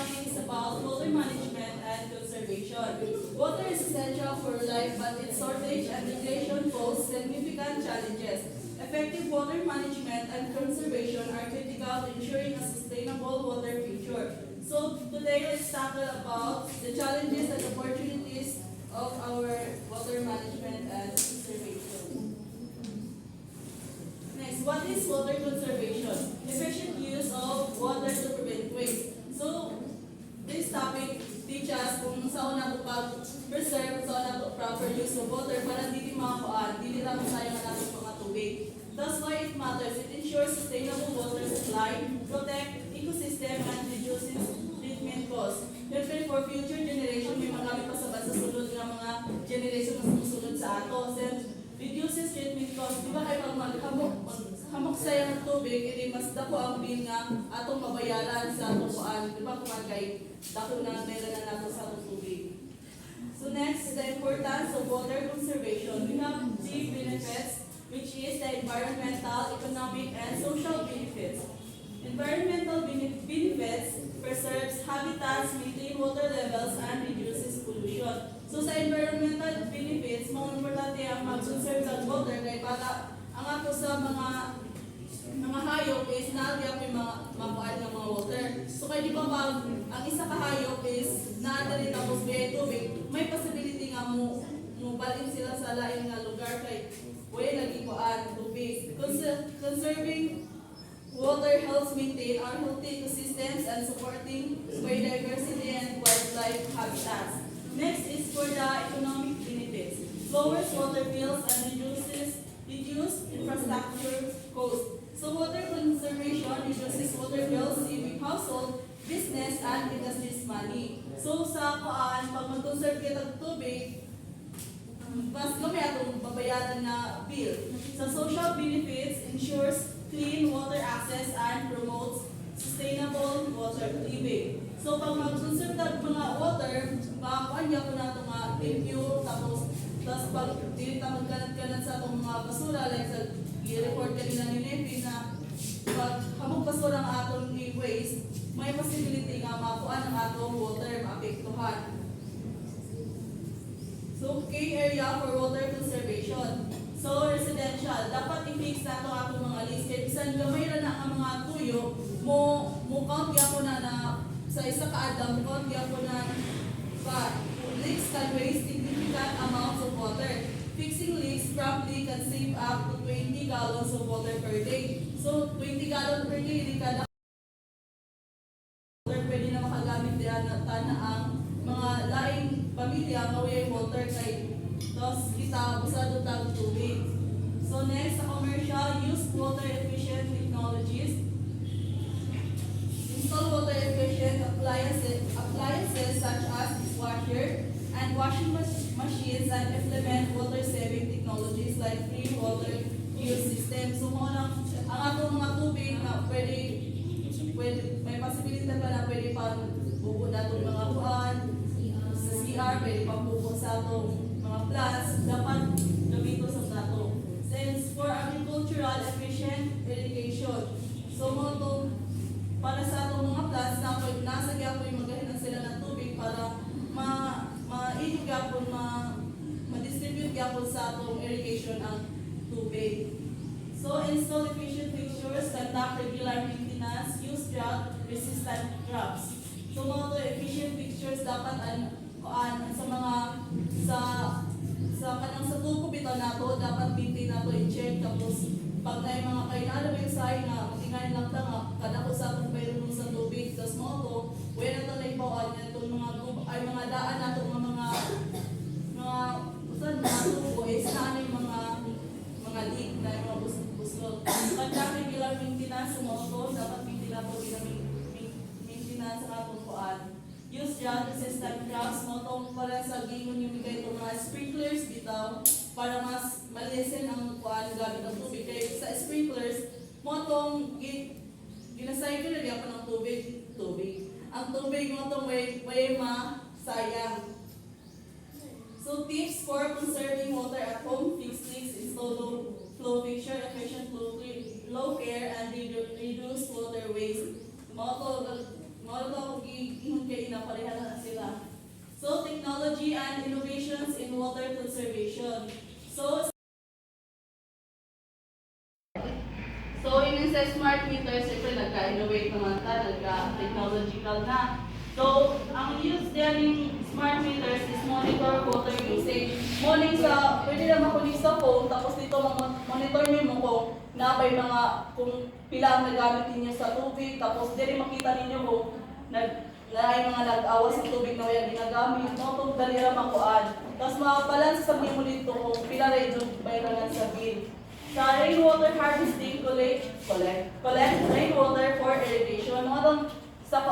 topic is about water management and conservation. Water is essential for life, but its shortage and degradation pose significant challenges. Effective water management and conservation are critical to ensuring a sustainable water future. So today, let's tackle about the challenges and opportunities of our water management and conservation. Next, what is water conservation? Efficient use of water to prevent waste. So, this topic teaches kung saan nato pag-preserve, saan nato proper use of water para hindi makakuan, hindi lang sayang nato mga tubig. That's why it matters. It ensures sustainable water supply, protect ecosystem, and reduces treatment costs. Siyempre, for future generation, may magamit pa sa sunod ng mga generation na sumusunod sa ato. Reduces treatment costs. Di ba kayo pag hamok sayang ng tubig, hindi mas dako ang bill nga atong mabayaran sa tukuan. Di ba kung kay dako na meron na nato sa tubig. So next, the importance of water conservation. We have three benefits, which is the environmental, economic, and social benefits. Environmental benefits preserves habitats, maintain water levels, and reduces pollution. So sa environmental benefits, mga importante ang mag-conserve ng water kay para ang ato sa mga hayop is naalagyan ko yung mga mabuan ng mga water. So kaya di ba pag ang isa ka hayop is naadali tapos may tubig, may possibility nga mo balin sila sa laing nga lugar kay wala lagi kuan tubig. Conserving water helps maintain our healthy ecosystems and supporting biodiversity and wildlife habitats. Next is for the economic benefits. Lowers water bills and reduce infrastructure costs. So water conservation reduces water bills, saving household, business, and industries money. So sa pag mag-conserve kita ng tubig, mas kami atong babayaran na bill. Sa social benefits, ensures clean water access and promotes sustainable water living. So pag mag-conserve ng mga water, makakuanya ko na ito nga impure, tapos pag dili ta magkalat-kalat sa itong mga basura, like sa i-report kanina ni Nepi na pag hamog basura ang atong i-waste, may possibility nga makuha ng atong water maapektuhan. So, key area for water conservation. So, residential. Dapat i-fix na ito atong mga list. Kaya bisan gamay na ang mga tuyo, count ko na sa isa ka-adam, count ko na leaks can waste significant amounts of water. Fixing leaks promptly can save up to 20 gallons of water per day. So, 20 gallons per day, hindi kada water pwede na makagamit diyan na ang mga laing pamilya ngaway water kay tapos kita usado tag tubig. So next, sa commercial, use water efficient technologies. Install water efficient appliances such as dishwasher and washing machines, and implement water saving technologies like free water use system. So ang atong mga tubig na pwede may possibility pa na pwede pa buko na itong mga buwan sa CR, pwede pa buko sa itong mga plants, dapat gabito sa plato. Since for agricultural efficient irrigation, so mga itong para sa itong mga plants na nasa gyapon yung magahinan sila ng tubig para ma-inig gyapon, ma-distribute gyapon sa itong irrigation ang tubig. So install efficient fixtures, conduct regular maintenance, use drought-resistant crops. So mga to efficient fixtures dapat sa mga sa kanang sa tubo bitaw nato dapat maintain nato i-check, tapos pag na mga kainala may say nga matingay lang ta nga kada ko sa atong payron sa tubig, tapos mo to wala na to na ibawaan nga itong mga daan nato mga usan mga tubo is sana yung mga leak na yung mga buslot. Conduct regular maintenance sa mga to, dapat maintain nato maintenance sa atong kuan. Use drought-resistant crops, motong para sa gingon yung bigay itong mga sprinklers bitaw para mas malesen ang kuan gamit ang tubig. Kaya sa sprinklers, motong ginacycle na diyan pa ng tubig. Ang tubig motong may masayang. So tips for conserving water at home: fix leaks, install low flow fixture, efficient flow care, and reduce water waste. Motong ihon kay ina pareha na sila. So technology and innovations in water conservation. So, in sa smart meter, siyempre nagka-innovate naman ta, nagka-technological na. So, ang use din ng smart meters is monitor water usage. Pwede naman kunin sa phone, tapos dito monitor niyo mo kung napay kung pila ang nagamit niyo sa tubig, tapos dili makita ninyo kung ay mga nag-awas ng tubig na wala ginagamit, no? Itong dalira makuan. Tapos makabalance sa mo dito kung pila rin yung bayarangan sa bill. Sa rainwater harvesting, collect rainwater for irrigation. Mga itong sa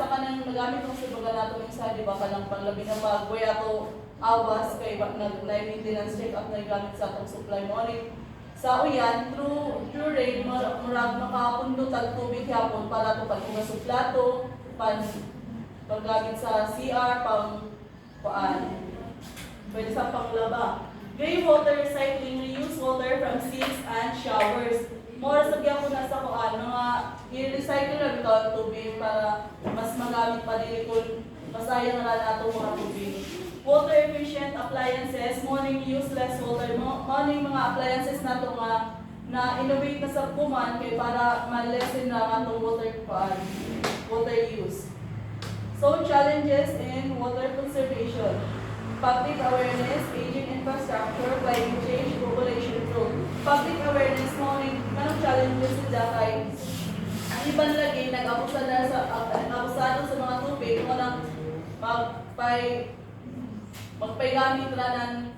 kanang nagamit ng subugan nato minsan, di ba, kanang panglabi ng bagway ato awas, kay nag-maintenance check-up na gamit sa atong supply money. Sa uyan, through rain, murag makapundo tag tubig yapon para ito pag-ugas sa plato, paggamit sa CR, pwede sa panglaba. Grey water recycling, reuse water from sinks and showers. More sa gyapon na sa mga i-recycle na bitaw ang tubig para mas magamit pa din kung masayang na nato mga tubig. Water efficient appliances, morning use less water. Morning mga appliances nato nga na innovate na sa kuman kay para ma-lessen na atong water use. So challenges in water conservation. Public awareness, aging infrastructure, climate change, population growth. Public awareness mo anong challenges sila kay ang ibang lagi nag-abusado sa mga tubig mo nang magpaygamit ranan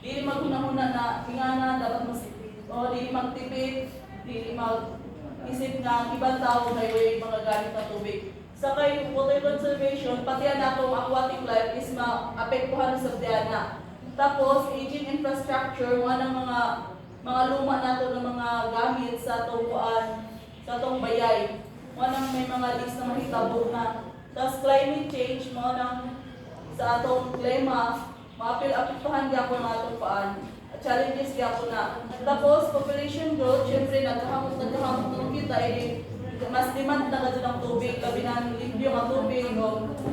dili maghunahuna na ingana dapat dili magtipid, dili mag-isip nga ibang tao may mga gamit na tubig. Sa kay water conservation, pati natong aquatic life is maapektuhan sa diana. Tapos aging infrastructure, mga luma nato ng mga gamit sa atong bayay. May mga leaks na mahitabo na. Tapos climate change, sa atong klima, maapektuhan gyapon ang atong challenges gyapon na. Tapos population growth, syempre naghahamot kita mas demand na kadto ng tubig, labi na limpyo ang tubig,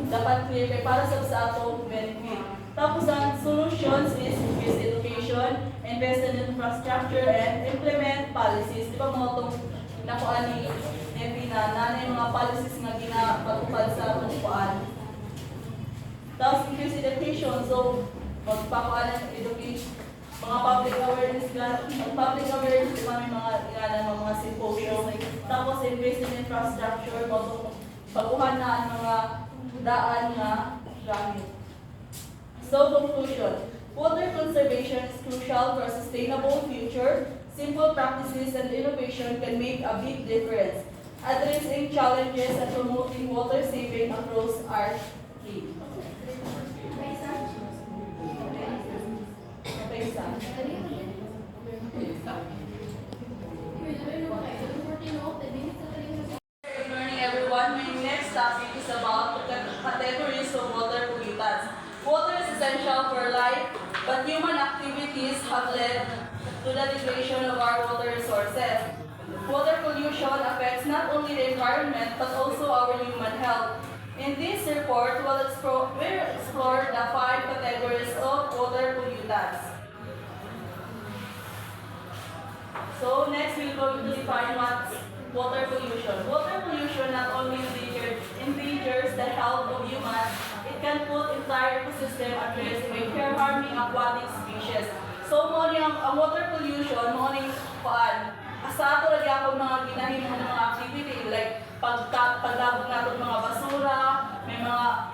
dapat clear kay para sa atong benefit. Tapos ang solutions is increase education, invest in infrastructure, and implement policies. Di ba mo itong nakuha ni Nevi na mga policies nga ginapatupad sa atong kuan. Tapos increase education, so magpakuan ng education. Mga public awareness, di ba may mga symposium. Tapos invest in infrastructure, pagkuhan na ang mga daan nga gamit. So conclusion, water conservation is crucial for a sustainable future. Simple practices and innovation can make a big difference. Addressing challenges and promoting water saving across our key. Good morning everyone. My next topic is about the categories of water pollutants. Water is essential for life, but human activities have led to the degradation of our water resources. Water pollution affects not only the environment but also our human health. In this report, we'll explore the 5 categories of water pollutants. So next, we're going to define what's water pollution. Water pollution not only endangers the health of humans, it can put entire ecosystem at risk by harming aquatic species. So ang water pollution, sa ato lagi ako mga ginahimo ng mga activity like paglabog nato mga basura, may mga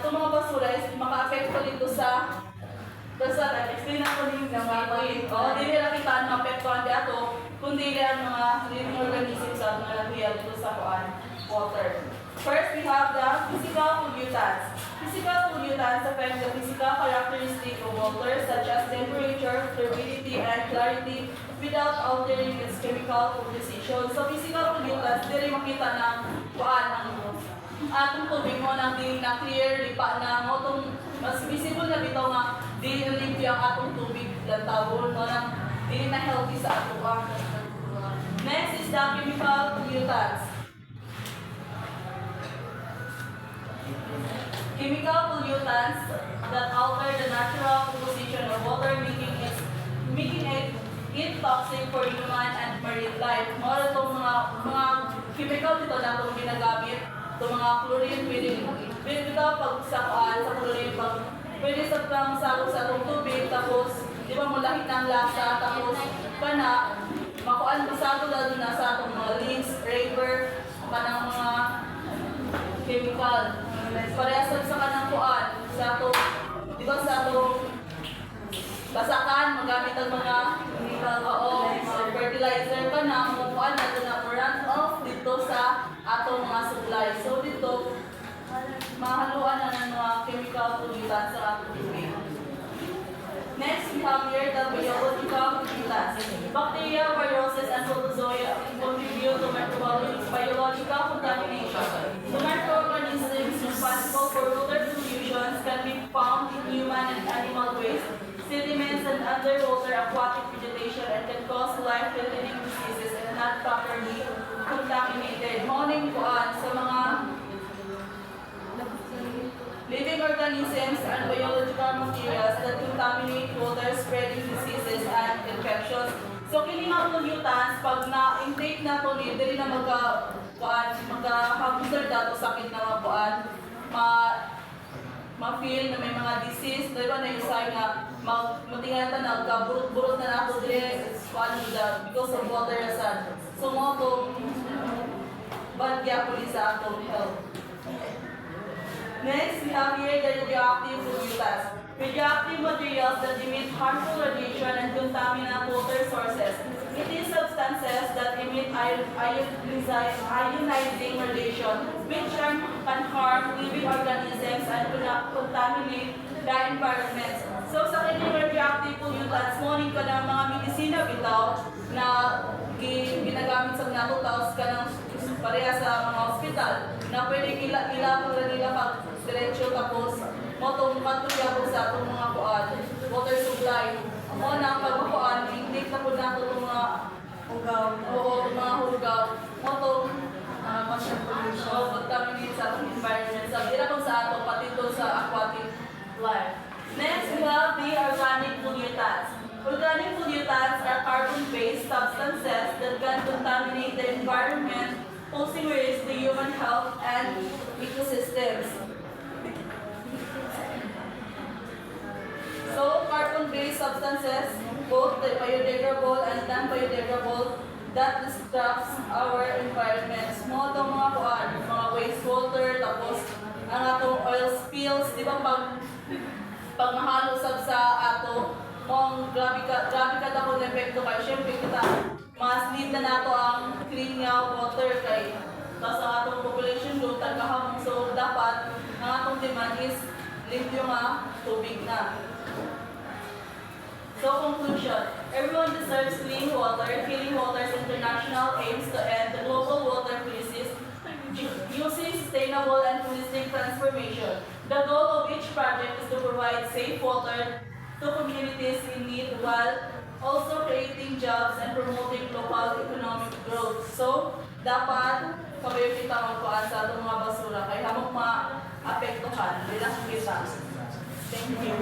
itong mga basura is maka-apekto dito sa explain ako din ng mga hindi nila kita ang apektuhan dito, kundi ang mga living organisms at mga real dito sa water. First, we have the physical pollutants. Physical pollutants affect the physical characteristics of water such as temperature, turbidity, and clarity without altering its chemical composition. So, physical pollutants, hindi rin makita ng atong tubig mo nang di na clear, lipa na mo itong mas visible na bitaw nga di limpyo ang atong tubig lang tawon mo nang di na healthy sa ato ka. Next is the chemical pollutants. chemical pollutants that alter the natural composition of water, making it toxic for human and marine life. Mga itong mga chemical dito na itong ginagamit, itong mga chlorine, pwede ito pagsakaan sa chlorine, pwede sa pang-sakot sa itong tubig, tapos di ba mulahit ng lasa, tapos kana, makuan pasado lalo na sa itong mga links, raper, kanang mga chemical. Parehas sa kanang kuan, sa itong, di ba sa itong basakan, magamit ang mga chemical, fertilizer ka na, makuan na ito na run off dito sa atong mga supply. So dito, mahaluan na ng mga chemical pollutants sa atong tubig. Next, we have here the biological pollutants. Bacteria, viruses, and protozoa contribute to biological contamination. The microorganisms responsible for water pollution can be found in human and animal waste, sediments, and underwater aquatic vegetation, and can cause life-threatening diseases if not properly contaminated. Morning kuan sa mga living organisms and biological materials that contaminate water, spreading diseases and infections. So kini mga pollutants pag na-intake na to ni dili na magka-hazard dato sakit na mga kuan, ma-feel na may mga disease, di ba na yung sign nga matingatan na burot-burot na nato dire kuan because of water hazard. So mo to bad gyapon sa atong health. Next, we have here the radioactive pollutants. Radioactive materials that emit harmful radiation and contaminate water sources. It is substances that emit ionizing radiation, which can harm living organisms and contaminate the environment. So sa kanyang radioactive pollutants, morning ka ng mga medisina bitaw na ginagamit sa natutaos ka ng pareha sa mga hospital na pwede ilapang na nila pag diretsyo tapos motong matuya po sa itong mga kuan, water supply. O na pagkukuan, intake na po nato itong mga hugaw, mga hugaw, motong contaminate sa atong environment. Sa dira kung sa ato, pati ito sa aquatic life. Next, we have the organic pollutants. Organic pollutants are carbon-based substances that can contaminate the environment, posing risk to human health and ecosystems. So, carbon-based substances, both the biodegradable and non-biodegradable, that disrupts our environment. Small itong mga kuan, mga wastewater, tapos ang atong oil spills, di ba pag mahalo sa ato, kung grabe ka na epekto kay syempre kita mas need na nato ang clean nga water kay tapos ang atong population growth tagahamon, so dapat ang atong demand is limpyo nga tubig na. So conclusion, everyone deserves clean water. Healing Waters International aims to end the global water crisis using sustainable and holistic transformation. The goal of each project is to provide safe water to communities in need while also creating jobs and promoting local economic growth. So, dapat kabayo kita magkuhan sa itong mga basura kaya hamong ma-apektuhan. Bilang kita. Thank you.